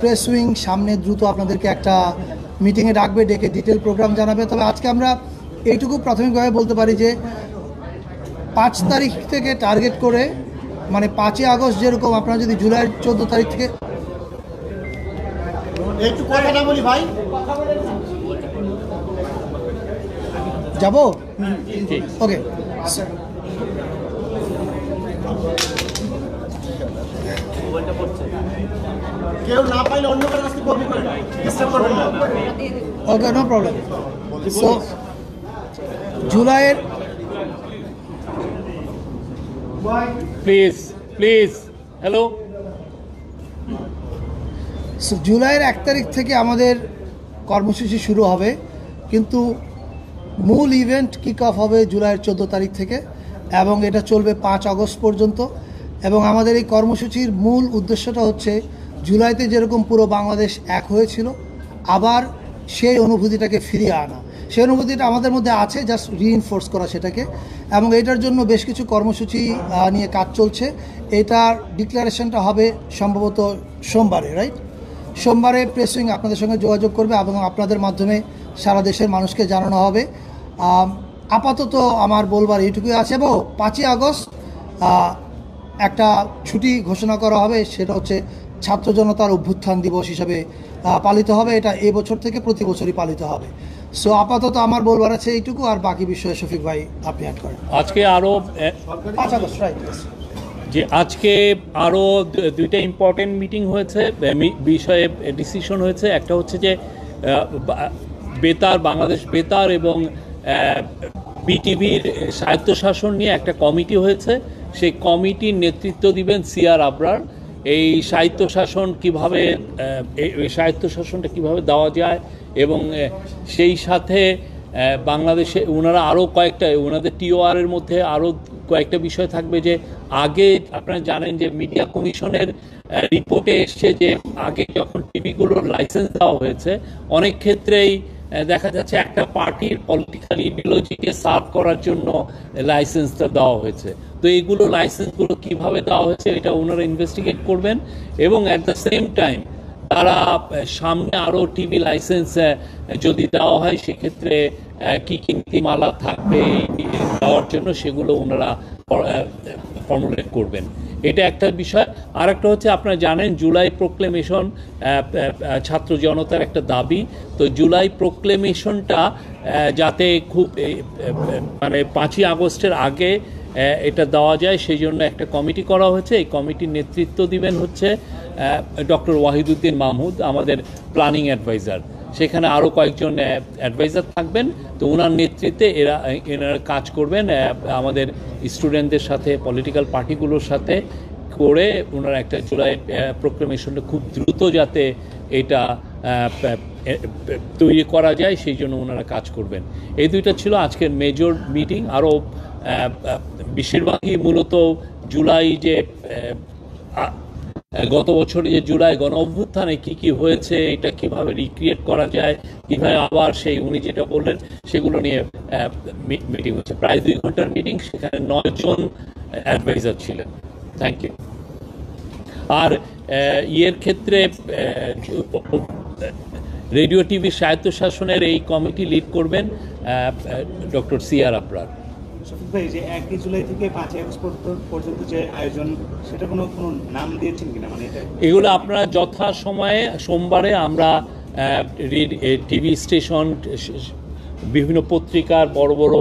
Press wing সামনে দ্রুত আপনাদেরকে একটা মিটিংয়ে ডাকবে, ডেকে ডিটেল প্রোগ্রাম জানাবে। তবে আজকে আমরা এইটুকু প্রাথমিকভাবে বলতে পারি যে 5 তারিখ থেকে টার্গেট করে, মানে 5ই আগস্ট যেরকম, আপনারা যদি জুলাইয়ের 14 তারিখ থেকে একটু কথা না বলি ভাই, যাব। ওকে, কেউ না পাইলে অন্য কারো কাছে কপি করে ডিস্টার্ব করবেন না। ওকে, নো প্রবলেম। সো জুলাইয়ের প্লিজ হ্যালো জুলাইয়ের 1 তারিখ থেকে আমাদের কর্মসূচি শুরু হবে, কিন্তু মূল ইভেন্ট কিক অফ হবে জুলাইয়ের 14 তারিখ থেকে এবং এটা চলবে 5 আগস্ট পর্যন্ত। এবং আমাদের এই কর্মসূচির মূল উদ্দেশ্যটা হচ্ছে জুলাইতে যেরকম পুরো বাংলাদেশ এক হয়েছিল, আবার সেই অনুভূতিটাকে ফিরিয়ে আনা। সেই অনুভূতিটা আমাদের মধ্যে আছে, জাস্ট রিইনফোর্স করা সেটাকে। এবং এটার জন্য বেশ কিছু কর্মসূচি নিয়ে কাজ চলছে। এটার ডিক্লারেশনটা হবে সম্ভবত সোমবারে, রাইট? সোমবারে প্রেস উইং আপনাদের সঙ্গে যোগাযোগ করবে এবং আপনাদের মাধ্যমে সারা দেশের মানুষকে জানানো হবে। আপাতত আমার বলবার এইটুকুই আছে। এবং 5ই আগস্ট একটা ছুটি ঘোষণা করা হবে, সেটা হচ্ছে ছাত্র জনতার অভ্যুত্থান দিবস হিসাবে পালিত হবে। এটা এবছর থেকে প্রতি বছরই পালিত হবে। সো আপাতত আমার বলবার আছে এইটুকু, আর বাকি বিষয়ে শফিক ভাই আপনি অ্যাড করেন। আজকে আরও 5 আগস্ট, রাইট? যে আজকে আরও দুইটা ইম্পর্টেন্ট মিটিং হয়েছে, বিষয়ে ডিসিশন হয়েছে। একটা হচ্ছে যে বেতার, বাংলাদেশ বেতার এবং বিটিভির স্বায়ত্তশাসন নিয়ে একটা কমিটি হয়েছে। সেই কমিটির নেতৃত্ব দিবেন সিআর আবরার। এই স্বায়ত্তশাসনটা কীভাবে দেওয়া যায় এবং সেই সাথে বাংলাদেশে ওনারা আরও কয়েকটা, ওনাদের টিওআরের মধ্যে আরও কয়েকটা বিষয় থাকবে। যে আগে আপনারা জানেন যে মিডিয়া কমিশনের রিপোর্টে এসছে যে আগে যখন টিভিগুলোর লাইসেন্স দেওয়া হয়েছে, অনেক ক্ষেত্রেই দেখা যাচ্ছে একটা পার্টির পলিটিক্যাল ইডিওলজিকে সার্ভ করার জন্য লাইসেন্সটা দেওয়া হয়েছে। তো এইগুলো লাইসেন্সগুলো কীভাবে দেওয়া হয়েছে এটা ওনারা ইনভেস্টিগেট করবেন। এবং অ্যাট দ্য সেম টাইম তারা সামনে আরও টিভি লাইসেন্স যদি দেওয়া হয়, সেক্ষেত্রে কী কী নীতিমালা থাকবে দেওয়ার জন্য, সেগুলো ওনারা ফর্মুলেট করবেন। এটা একটা বিষয়। আর একটা হচ্ছে, আপনারা জানেন জুলাই প্রোক্লেমেশন ছাত্র জনতার একটা দাবি। তো জুলাই প্রোক্লেমেশনটা যাতে খুব মানে 5ই আগস্টের আগে এটা দেওয়া যায়, সেই জন্য একটা কমিটি করা হয়েছে। এই কমিটির নেতৃত্ব দিবেন হচ্ছে ডক্টর ওয়াহিদুদ্দিন মাহমুদ, আমাদের প্ল্যানিং অ্যাডভাইজার। সেখানে আরও কয়েকজন অ্যাডভাইজার থাকবেন। তো ওনার নেতৃত্বে এনারা কাজ করবেন আমাদের স্টুডেন্টদের সাথে, পলিটিক্যাল পার্টিগুলোর সাথে করে ওনারা একটা জুলাই প্রোক্লেমেশনটা খুব দ্রুত যাতে এটা তৈরি করা যায়, সেই জন্য ওনারা কাজ করবেন। এই দুইটা ছিল আজকের মেজর মিটিং। আরও বেশিরভাগই মূলত জুলাই, যে গত বছর যে জুলাই গণ অভ্যুত্থানে কী কী হয়েছে, এটা কীভাবে রিক্রিয়েট করা যায়, কীভাবে আবার সেই উনি যেটা বললেন সেগুলো নিয়ে মিটিং হচ্ছে। প্রায় 2 ঘন্টার মিটিং, সেখানে 9 জন অ্যাডভাইজার ছিলেন। Thank you. আর ইয়ের ক্ষেত্রে রেডিও টিভির স্বায়ত্তশাসনের এই কমিটি লিড করবেন ডক্টর সিআর আবরার। ভাই, যে 1 জুলাই থেকে 5 আগস্ট পর্যন্ত যে আয়োজন, সেটা কোনো নাম দিয়েছেন কিনা? মানে এগুলো আপনারা যথা সময়ে সোমবারে আমরা টিভি স্টেশন, বিভিন্ন পত্রিকার বড় বড়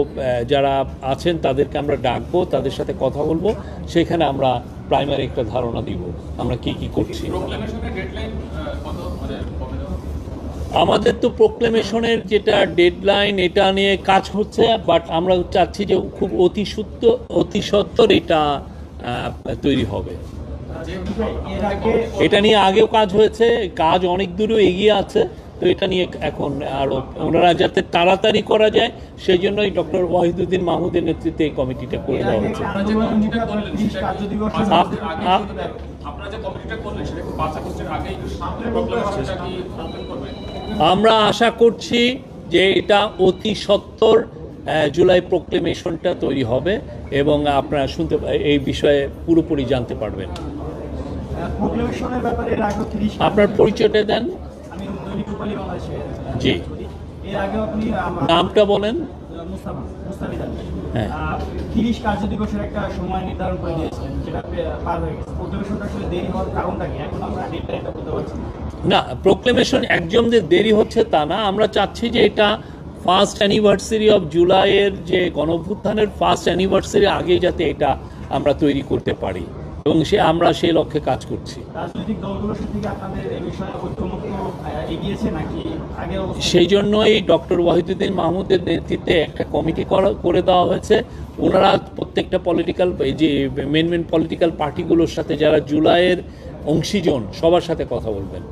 যারা আছেন তাদেরকে আমরা ডাকবো, তাদের সাথে কথা বলবো। সেখানে আমরা প্রাইমারি একটা ধারণা দিব আমরা কি কি করছি। আমাদের তো প্রোক্লেমেশনের যেটা ডেডলাইন, এটা নিয়ে কাজ হচ্ছে, বাট আমরা চাচ্ছি যে খুব অতি সত্বর এটা তৈরি হবে। এটা নিয়ে আগেও কাজ হয়েছে, কাজ অনেক দূরেও এগিয়ে আছে। তো এটা নিয়ে এখন আরও ওনারা যাতে তাড়াতাড়ি করা যায়, সেই জন্যই ডক্টর ওয়াহিদুদ্দিন মাহমুদের নেতৃত্বে এই কমিটিটা করে দেওয়া হয়েছে। আমরা আশা করছি যে এটা অতি সত্বর জুলাই প্রোক্লেমেশনটা তৈরি হবে এবং আপনারা এই বিষয়ে পুরোপুরি জানতে পারবেন। প্রোক্লেমেশনের ব্যাপারে এর আগে 30 আপনার পরিচয়টা দেন। আমি দৈনিক রূপালী বাংলাদেশে জি, এর আগেও আপনি নামটা বলেন। মুস্তাফিজান হ্যাঁ। 30 কার্য দিবসের একটা সময় নির্ধারণ করে দিয়েছিলেন, যেটা পার হয়ে গেছে। প্রোক্লেমেশনটা আসলে দেরি হওয়ার কারণটা কি এখন আমরা ডেটটা বলতে পারছি না। না, প্রোক্লেমেশন একজনদের দেরি হচ্ছে তা না, আমরা চাচ্ছি যে এটা ফার্স্ট অ্যানিভার্সারি অফ জুলাইয়ের যে গণঅভ্যুত্থানের ফার্স্ট অ্যানিভার্সারি আগে যাতে এটা আমরা তৈরি করতে পারি, এবং আমরা সেই লক্ষ্যে কাজ করছি। রাজনৈতিক দলগুলোর সাথে কি আপনাদের এই বিষয়ে ঐক্যমত্য এগিয়েছে নাকি আগে সেই জন্যই ডক্টর ওয়াহিদুদ্দিন মাহমুদের নেতৃত্বে একটা কমিটি করে দেওয়া হয়েছে। ওনারা প্রত্যেকটা পলিটিক্যাল যে মেন পলিটিক্যাল পার্টিগুলোর সাথে যারা জুলাইয়ের অংশীজন সবার সাথে কথা বলবেন।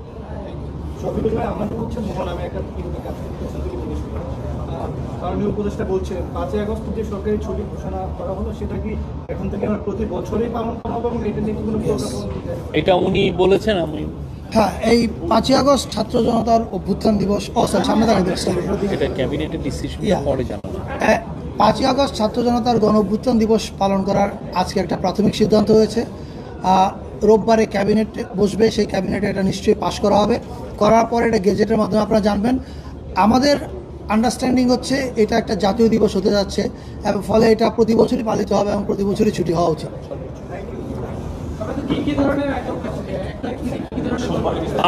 শফিকুল ভাই, আমরা হচ্ছে মোহন আমি একটা কারণীয় উপদেষ্টা বলছেন 5ই আগস্ট যে সরকারি ছুটি ঘোষণা করা হলো সেটা কি এখন থেকে আমরা প্রতি বছরই পালন করা হবে এবং এটা নিয়ে কি কোনো প্রোগ্রাম? এটা উনি বলেছেন। আমি হ্যাঁ, এই 5ই আগস্ট ছাত্র জনতার অভ্যুত্থান দিবস সামনে দাঁড়িয়ে দিবস, এটা ক্যাবিনেটের ডিসিশন পরে জানাবো। 5ই আগস্ট ছাত্র জনতার গণ অভ্যুত্থান দিবস পালন করার আজকে একটা প্রাথমিক সিদ্ধান্ত হয়েছে। রোববারে ক্যাবিনেট বসবে, সেই ক্যাবিনেটে এটা নিশ্চয়ই পাশ করা হবে। করার পরে এটা গেজেটের মাধ্যমে আপনারা জানবেন। আমাদের আন্ডারস্ট্যান্ডিং হচ্ছে এটা একটা জাতীয় দিবস হতে যাচ্ছে এবং ফলে এটা প্রতি বছরই পালিত হবে এবং প্রতি বছরই ছুটি হওয়া উচিত।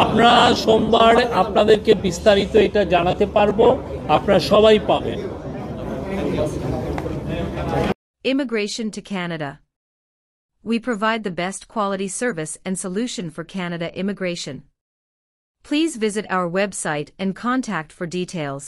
আমরা সোমবার আপনাদেরকে বিস্তারিত এটা জানাতে পারবো, আপনারা সবাই পাবেন। Immigration to Canada. We provide the best quality service and solution for Canada immigration. Please visit our website and contact for details.